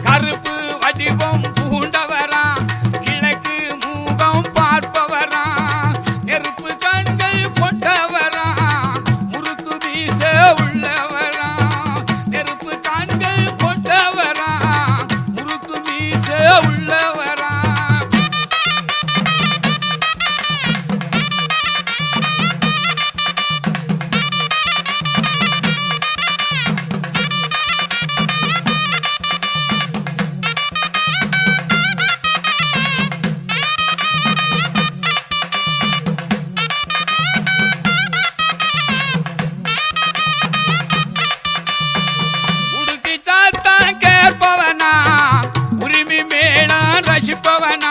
கருப்பு வடிவம் பூண்டவரா, கிழக்கு மூகம் பார்ப்பவரா, நெருப்பு கண்கள் கொண்டவரா, முறுக்கு வீச உள்ளவரா, நெருப்பு கண்கள் கொண்டவரா, முறுக்கு வீச உள்ளவரா. கேட்பவனா, உரிமை மேளம் ரசிப்பவனா,